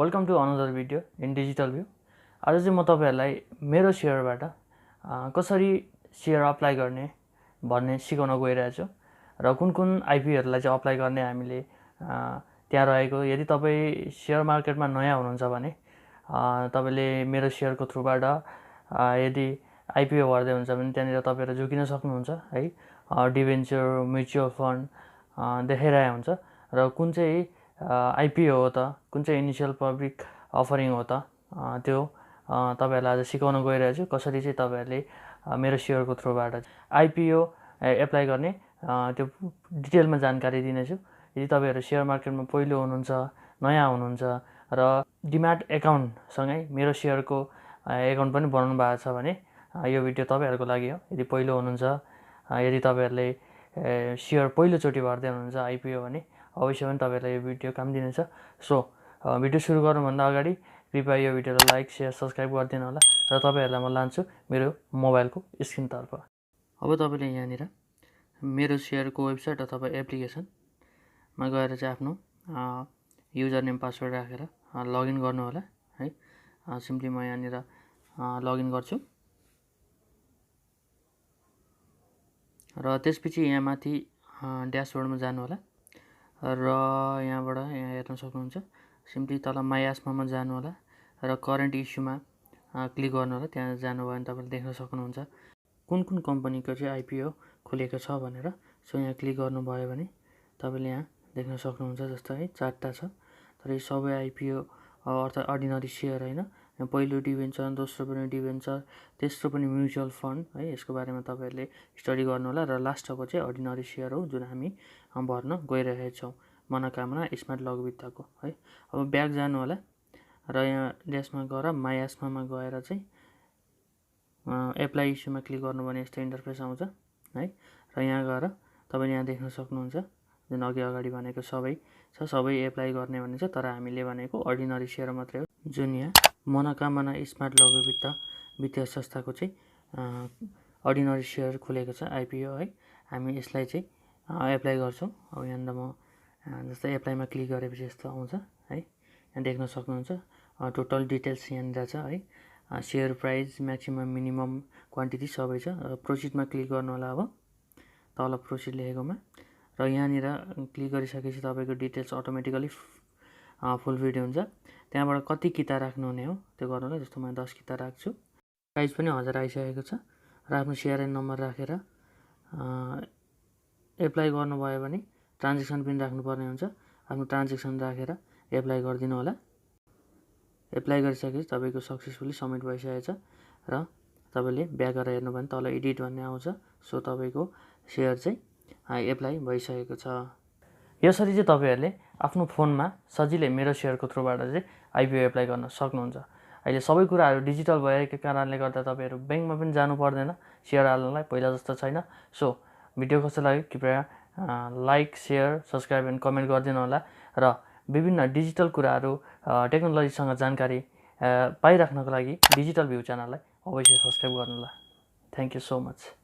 Welcome to another video in digital view. आज चाहिँ म तपाईहरुलाई मेरो शेयरबाट कसरी शेयर अप्लाई गर्ने भन्ने सिकाउन गइरहेको छु र कुन कुन आईपीहरुलाई चाहिँ अप्लाई गर्ने हामीले त्यहाँ रहेको। यदि तपाई शेयर मार्केटमा नयाँ हुनुहुन्छ भने तपाईले मेरो शेयरको थ्रुबाट यदि आईपीओ भर्दै हुन्छ भने त्यहाँनिर तपाईहरु झुकिन सक्नुहुन्छ है। डिभेन्चर म्युचुअल फन्ड देखाइरहेको हुन्छ र कुन चाहिँ आईपीओ हो त, कुन चाहिँ इनिशियल पब्लिक अफरिङ हो त, त्यो तपाईहरुलाई आज सिकाउन गइरहेको छु। कसरी चाहिँ तपाईहरुले मेरो शेयरको थ्रुबाट आईपीओ एप्लाई गर्ने त्यो डिटेलमा जानकारी दिनेछु। यदि तपाईहरु शेयर मार्केटमा पहिलो हुनुहुन्छ, नयाँ हुनुहुन्छ र डिम्याट एकाउन्ट सँगै मेरो शेयरको एकाउन्ट पनि बनाउनु भएको छ भने यो भिडियो तपाईहरुको लागि हो। यदि पहिलो हुनुहुन्छ, यदि तपाईहरुले शेयर पहिलो चोटी भर्दै हुनुहुन्छ आईपीओ भने अवश्य पनि तपाईहरुलाई यो भिडियो काम दिनेछ। सो भिडियो सुरु गर्नुभन्दा अगाडि कृपया यो भिडियोलाई लाइक शेयर सब्स्क्राइब गरिदिनु होला र तपाईहरुलाई म लान्छु मेरो मोबाइलको स्क्रिनतर्फ। अब तपाईले यहाँनिर मेरो शेयरको वेबसाइट अथवा एप्लिकेसनमा गएर चाहिँ आफ्नो युजर नेम पासवर्ड राखेर लगइन गर्नु होला है। सिम्पली म यहाँनिर लगइन गर्छु र त्यसपछि यहाँ माथि ड्याशबोर्डमा जानु होला र यहाँबाट यहाँ हेर्न सक्नुहुन्छ। सिम्पली तल माई एस्मामा जानु होला र करेन्ट इस्युमा क्लिक गर्नु होला। त्यहाँ जानुभयो भने तपाईले देख्न सक्नुहुन्छ कुन कुन कम्पनीको चाहिँ आईपीओ खुलेको छ भनेर। सो यहाँ क्लिक गर्नुभयो भने तपाईले यहाँ देख्न सक्नुहुन्छ जस्तो है 4टा छ। तर यो सबै आईपीओ अर्थात् अर्डिनरी शेयर हैन। पहिलो डिभेन्चर, दोस्रो पनि डिभेन्चर, तेस्रो पनि म्युचुअल फन्ड है। यसको बारेमा तपाईहरुले स्टडी गर्नु होला र लास्टको चाहिँ अर्डिनरी शेयर हो जुन हामी भर्न गइरहेका छौं। मनोकामना स्मार्ट लघुवित्तको है। अब ब्याक जानु होला र यहाँ ड्याशमा गएर माई एस्मामा गएर चाहिँ एप्लाई इस्युमा क्लिक गर्नु भने यस्तो इन्टरफेस आउँछ है। र यहाँ गएर तपाईले यहाँ देख्न सक्नुहुन्छ जुन अगाडि भनेको सबै छ, सबै एप्लाई गर्ने भन्ने छ। तर हामीले भनेको अर्डिनरी शेयर मात्रै हो जुन यहाँ मनोकामना स्मार्ट लघुवित्त वित्तीय संस्थाको चाहिँ अर्डिनरी शेयर खुलेको छ आईपीओ है। हामी यसलाई चाहिँ एप्लाई गर्छौं। अब यहाँनिर म जस्तै एप्लाईमा क्लिक गरेपछि यस्तो आउँछ है। यहाँ देख्न सक्नुहुन्छ टोटल डिटेल्स यहाँनिर छ है। Share price, maximum minimum quantity सबै छ। प्रोसिडमा क्लिक गर्नु होला। अब तल प्रोसिड लेखेकोमा र यहाँनिर क्लिक गरिसकेपछि तपाईको डिटेल्स अटोमेटिकली फुलफिल हुन्छ। त्यहाँबाट कति किता राख्नु हुने हो त्यो गर्नु होला। जस्तो म 10 किता राख्छु। प्राइस पनि 1000 आइसकेको छ र आफ्नो शेयर नम्बर राखेर एप्लाई गर्नुभयो भने ट्रान्ज्याक्सन पनि राख्नुपर्ने हुन्छ। आफ्नो ट्रान्ज्याक्सन राखेर एप्लाई गरिदिनु होला। एप्लाई गरिसकेपछि तपाईको सक्सेसफुली सबमिट भइसकेछ र तपाईले ब्याक गरेर हेर्नु भने तल एडिट भन्ने आउँछ। सो तपाईको शेयर चाहिँ एप्लाई भइसकेको छ। यसरी चाहिँ तपाईहरुले आफ्नो फोनमा सजिलै मेरो शेयरको थ्रुबाट चाहिँ आईपीओ एप्लाई गर्न सक्नुहुन्छ। अहिले सबै कुराहरु डिजिटल भएको कारणले गर्दा तपाईहरु बैंकमा पनि जानु पर्दैन शेयर हाल्नलाई, पहिला जस्तो छैन। सो भिडियो कस्तो लाग्यो कृपया like share subscribe and comment गरिदिनु होला र विभिन्न डिजिटल कुराहरु टेक्नोलोजीसँग जानकारी पाइराख्नको लागि डिजिटल भ्यू च्यानललाई अवश्य सब्स्क्राइब गर्नु होला। Thank you so much.